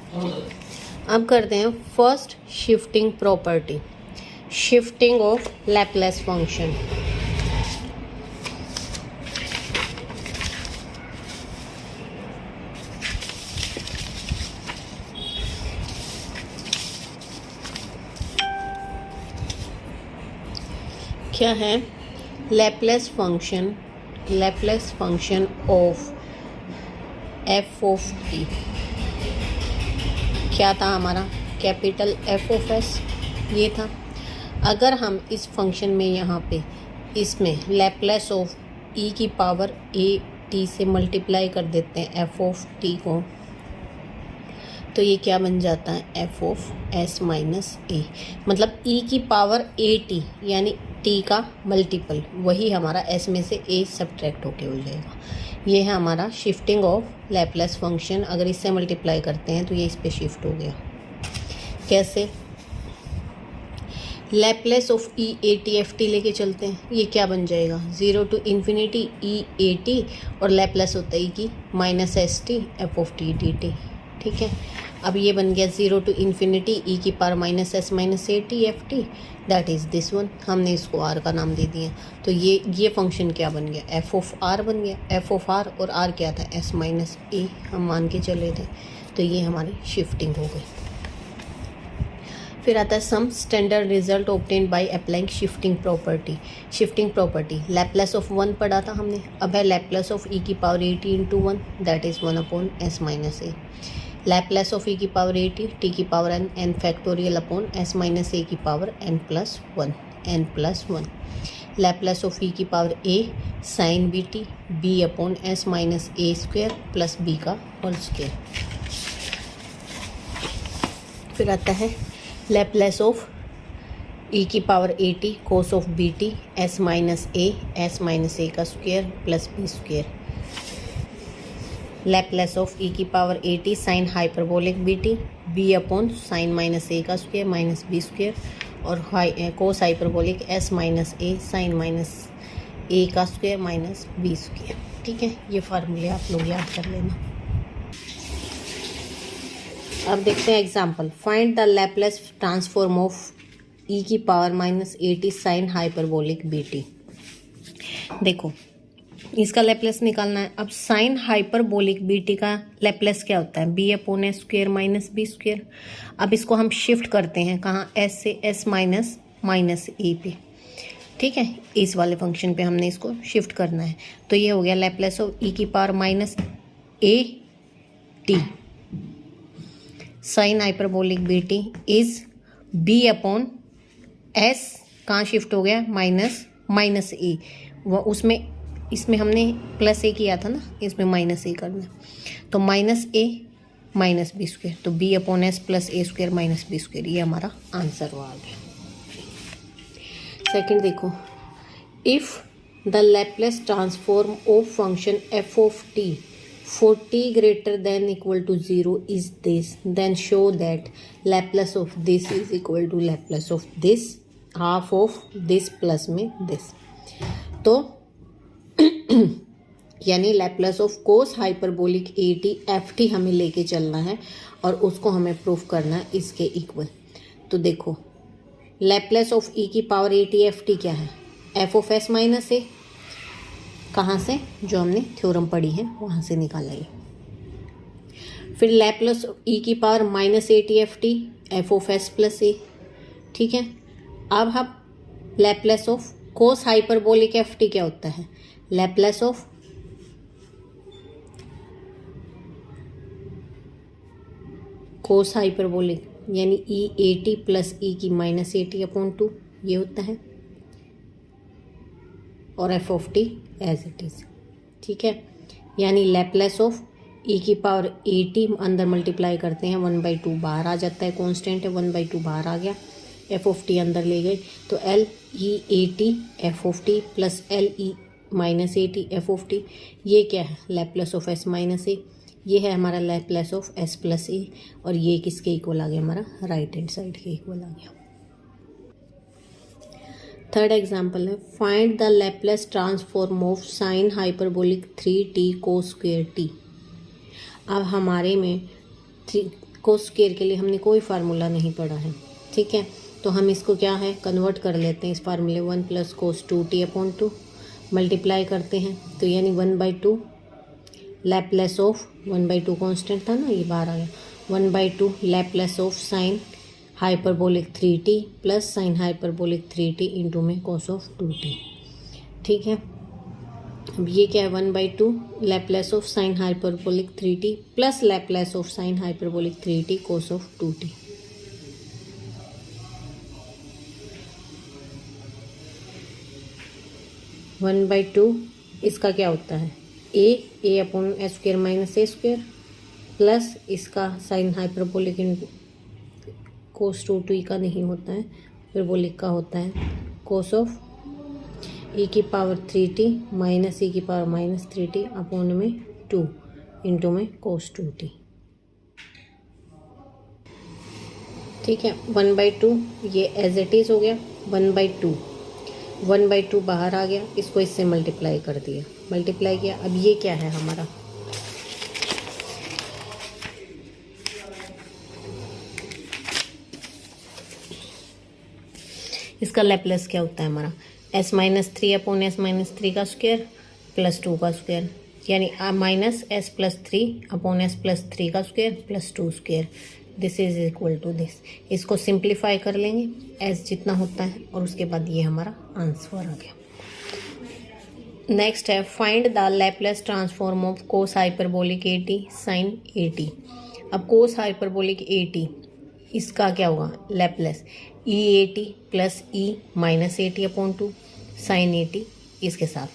अब करते हैं first shifting property, shifting of Laplace function. क्या है? Laplace function of F of T. क्या था हमारा? कैपिटल एफ ऑफ एस ये था। अगर हम इस फंक्शन में यहाँ पे इसमें लैपलेस ऑफ ई की पावर ए टी से मल्टीप्लाई कर देते हैं एफ ऑफ टी को, तो ये क्या बन जाता है? एफ ऑफ एस माइनस ए। मतलब ई की पावर ए टी यानी टी का मल्टीपल, वही हमारा एस में से ए सब्ट्रैक्ट होके हो जाएगा। ये है हमारा शिफ्टिंग ऑफ लैपलेस फंक्शन। अगर इससे मल्टीप्लाई करते हैं तो ये इस पे शिफ्ट हो गया। कैसे? Laplace of E A T F T लेके चलते हैं, ये क्या बन जाएगा? 0 to infinity E A T और लैपलेस होता है ई की minus S T F of T D T. ठीक है, अब ये बन गया 0 टू इन्फिनिटी ई की power minus S minus A T F T, that is this one. हमने इसको आर का नाम दे दिया, तो ये फंक्शन क्या बन गया? एफ ऑफ आर बन गया। एफ ऑफ आर और आर क्या था? एस माइनस ए हम मान के चले थे, तो ये हमारी शिफ्टिंग हो गई। फिर आता है some standard result obtained by applying shifting property. Shifting property Laplace of 1 पढ़ा था हमने, अब है लैपलेस ऑफ ई की power A T into 1, that is 1 upon S minus A. Laplace of E की पावर ए टी की power N factorial upon S minus A की power N plus one. Laplace of E की power A sine B T B upon S minus A square plus B का whole square. फिर आता है Laplace of E की power A T cos of B T S minus A का square plus B square. Laplace of E की power A T sine hyperbolic B T B upon sine minus A का square minus B square और cos hyperbolic S minus A sine minus A का square minus B square. ठीक है, ये फार्मूले आप लोग याद कर लेना। अब देखते हैं example. Find the Laplace transform of E की power minus A T sine hyperbolic B T. देखो, इसका लैपलेस निकालना है। अब साइन हाइपरबोलिक बी टी का लैपलेस क्या होता है? B upon S square minus B square. अब इसको हम शिफ्ट करते हैं कहाँ? एस से एस माइनस ए पे। ठीक है, इस वाले फंक्शन पे हमने इसको शिफ्ट करना है, तो ये हो गया लैपलेस ऑफ ई की power minus A T sine hyperbolic B T is B upon S, कहाँ शिफ्ट हो गया? Minus A. इसमें हमने प्लस ए किया था ना, इसमें माइनस ए करना है, तो माइनस ए माइनस बी स्क्वेयर, तो बी अपॉन एस प्लस ए स्क्वेयर माइनस बी स्क्वेयर, ये हमारा आंसर आ गया। सेकंड देखो, if the Laplace transform of function F of T for t greater than equal to 0 is this, then show that Laplace of this is equal to Laplace of this half of this plus में this। तो यानी Laplace of cos hyperbolic A T F T हमें लेके चलना है और उसको हमें प्रूफ करना है इसके इक्वल। तो देखो, लैपलेस ऑफ ई की power A T F T क्या है? एफ ऑफ एस माइनस ए। कहाँ से? जो हमने थ्योरम पढ़ी है वहाँ से निकाला ये। फिर लैपलेस ई की power minus A T F T F of S plus A. ठीक है, अब हम Laplace of cos hyperbolic F T क्या होता है? लैपलेस ऑफ कोस हाइपरबोलिक यानी ई ए टी प्लस ई की माइनस ए टी अपॉन 2, ये होता है, और F of T as it is. ठीक है, यानी लैपलेस ऑफ ई की पावर ए टी अंदर मल्टीप्लाई करते हैं 1/2 बाहर आ जाता है, कांस्टेंट है 1/2 बाहर आ गया, एफ ऑफ टी अंदर ले गए, तो L E A T F of T plus L E minus A T F of T, ये क्या है? लैपलेस ऑफ एस माइनस ए। ये है हमारा लैपलेस ऑफ एस प्लस ए, और ये किसके इक्वल आ गया? हमारा राइट हैंड साइड के इक्वल आ गया। थर्ड एग्जाम्पल है, find the Laplace transform of sine hyperbolic 3t cos square T. अब हमारे में कोस स्क्वायर के लिए हमने कोई फार्मूला नहीं पढ़ा है, ठीक है। तो हम इसको क्या है कन्वर्ट कर लेते हैं इस फार्मूले 1 + cos 2t/2 मल्टीप्लाई करते हैं, तो यानी 1/2 लैप्लेस ऑफ 1/2 कांस्टेंट था ना, ये बाहर आ गया, 1/2 Laplace of sine hyperbolic 3t plus sine hyperbolic 3t into में cos ऑफ 2t, ठीक है। अब ये क्या है 1/2 Laplace of sine hyperbolic 3t plus Laplace of sine hyperbolic 3t cos of 2t। One by to इसका क्या होता है a/(a/(a² प्लस इसका साइन हाइपरबोलिक cos 2t का नहीं होता है, हाइपरबोलिक का होता है cos of e⁻³ minus e⁻³ upon में 2 इंटू में cos 2t, ठीक है। 1/2 ये एज इट इज़ हो गया, 1/2 बाहर आ गया, इसको इससे मल्टीप्लाई कर दिया, मल्टीप्लाई किया। अब ये क्या है हमारा इसका लैप्लेस क्या होता है हमारा s-3/s-3 का स्क्वायर प्लस 2 का स्क्वायर, यानी माइनस s+3/s+3 का square plus 2 square, this is equal to this. इसको सिंप्लीफाई कर लेंगे s जितना होता है और उसके बाद ये हमारा आंसर आ गया। नेक्स्ट है find the Laplace transform of cos hyperbolic at sine at। अब कोस हाइपरबोलिक at इसका क्या होगा Laplace e/at plus e-at/2 sign at इसके साथ,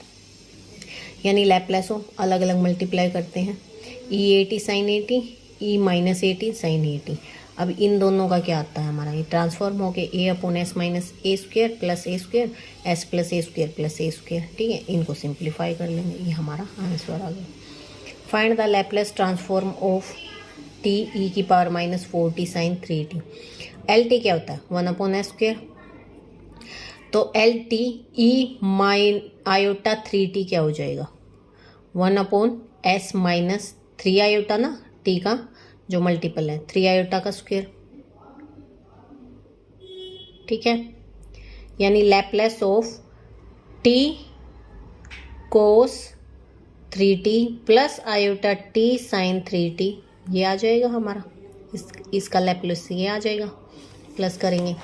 यानी लैप्लेस हो अलग अलग मल्टीप्लाई करते हैं e/at sign at e-at sign at। अब इन दोनों का क्या आता है हमारा ये ट्रांसफॉर्म हो के a/s-a² plus a² s plus a² plus a², ठीक है। इनको सिंप्लीफाई कर लेंगे, ये हमारा आंसर आ गया। Find the Laplace transform of t e⁻⁻4t sine 3t। LT क्या होता है 1/s², तो LT e-3t क्या हो जाएगा 1/s-3 ना, t का जो मल्टीपल है 3 का स्क्वायर, ठीक है। यानी Laplace of t cos 3t plus t sine 3t ये आ जाएगा हमारा, इसका लैप्लेस ये आ जाएगा, प्लस करेंगे,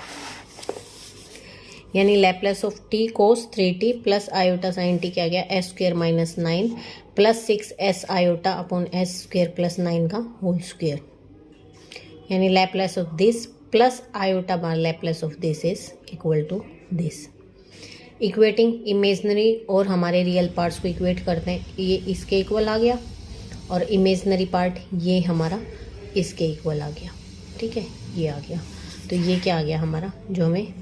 यानी Laplace of t cos 3t plus sign t क्या गया s² - 9 plus 6s upon s² plus 9 का होल स्क्वायर, यानी Laplace of this plus bar Laplace of this is equal to this. Equating imaginary और हमारे real parts को equate करते हैं, ये इसके इक्वल आ गया और इमेजनरी पार्ट ये हमारा इसके इक्वल आ गया, ठीक है, ये आ गया। तो ये क्या आ गया हमारा जो हमें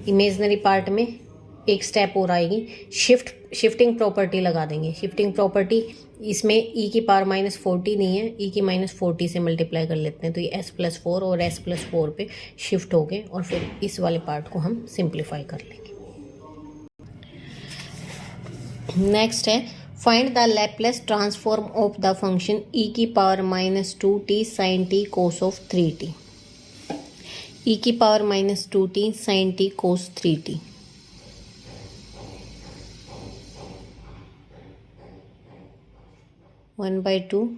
इमेजनरी पार्ट में एक स्टेप और आएगी, शिफ्टिंग प्रॉपर्टी लगा देंगे। शिफ्टिंग प्रॉपर्टी इसमें e⁻⁻40 नहीं है, e⁻40 से मल्टीप्लाई कर लेते हैं, तो ये s+4 और s+4 पे शिफ्ट हो गए और फिर इस वाले पार्ट को हम सिंप्लीफाई कर लेंगे। नेक्स्ट है find the Laplace transform of the function e⁻⁻2t sine t cos of 3t। e⁻⁻2t sine t cos 3t, one by two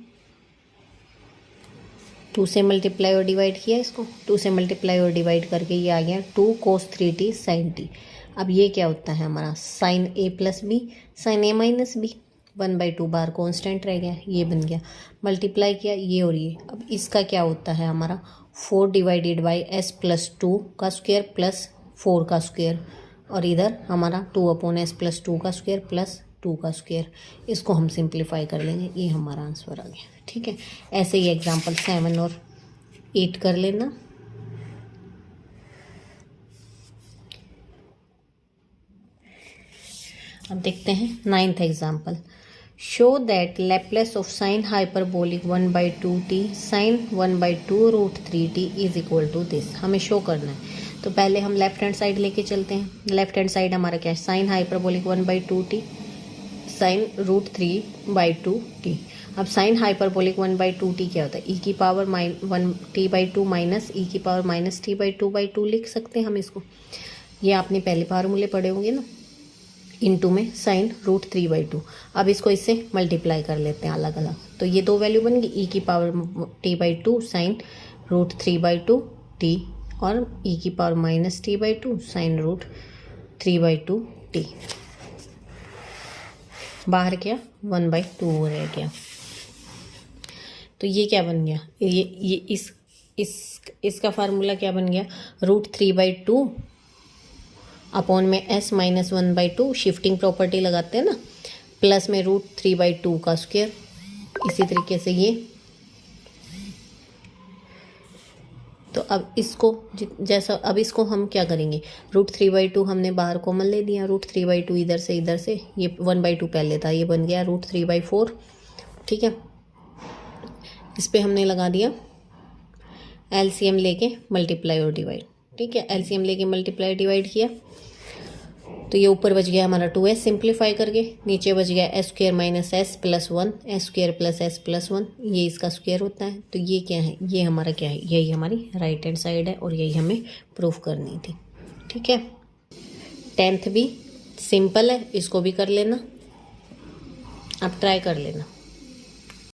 से मल्टीप्लाई और डिवाइड किया, इसको 2 से मल्टीप्लाई और डिवाइड करके ये आ गया 2 cos 3t साइन t। अब ये क्या होता है हमारा sine a plus B sine a minus B, 1/2 बार कॉन्स्टेंट रह गया, ये बन गया, मल्टीप्लाई किया ये और ये। अब इसका क्या होता है हमारा 4 डिवाइडेड बाई s+2 का स्क्वायर प्लस 4 का स्क्वायर, और इधर हमारा 2/s+2 का स्क्वायर प्लस 2 का स्क्वायर, इसको हम सिंप्लीफाई कर लेंगे, ये हमारा आंसर आ गया, ठीक है। ऐसे ही एग्जांपल 7 और 8 कर लेना। अब देखते हैं 9th example. Show that Laplace of sine hyperbolic 1/2t sine 1/2√3t is equal to this. हमें शो करना है, तो पहले हम लेफ्ट हैंड साइड लेके चलते हैं। लेफ्ट हैंड साइड हमारा क्या है sign hyperbolic 1/2t sign √3/2t। अब साइन हाइपरबोलिक 1/2t क्या होता है? e की पावर (1t/2) माइनस e की पावर (-t/2/2) लिख सकते हैं हम इसको। ये आपने पहले फार्मूले पढ़े होंगे ना, इनटू में साइन √3/2। अब इसको इससे मल्टीप्लाई कर लेते हैं अलग अलग, तो ये दो वैल्यू बन गई, e की पावर (t/2) साइन √3/2t और e की पावर (-t/2) साइन √3/2t। बाहर क्या 1/2 रह गया। तो ये क्या बन गया? ये इसका फार्मूला क्या बन गया? √3/2 अपॉन में s माइनस 1/2, शिफ्टिंग प्रॉपर्टी लगाते हैं ना, प्लस में √3/2 का स्क्वायर। इसी तरीके से ये, तो अब इसको जैसा, अब इसको हम क्या करेंगे? √3/2 हमने बाहर कॉमन ले लिया, √3/2 इधर से, ये 1/2 पहले था, ये बन गया √3/4। ठीक है, इस पे हमने लगा दिया एलसीएम लेके मल्टीप्लाई और डिवाइड। ठीक है, एलसीएम लेके मल्टीप्लाई डिवाइड किया, तो ये ऊपर बच गया हमारा 2s सिंप्लीफाई करके, नीचे बच गया s² minus s plus 1, s² plus s plus 1, ये इसका स्क्वायर होता है। तो ये क्या है? ये हमारा क्या है? यही हमारी राइट हैंड साइड है और यही हमें प्रूफ करनी थी। ठीक है, 10th भी सिंपल है, इसको भी कर लेना, आप ट्राई कर लेना।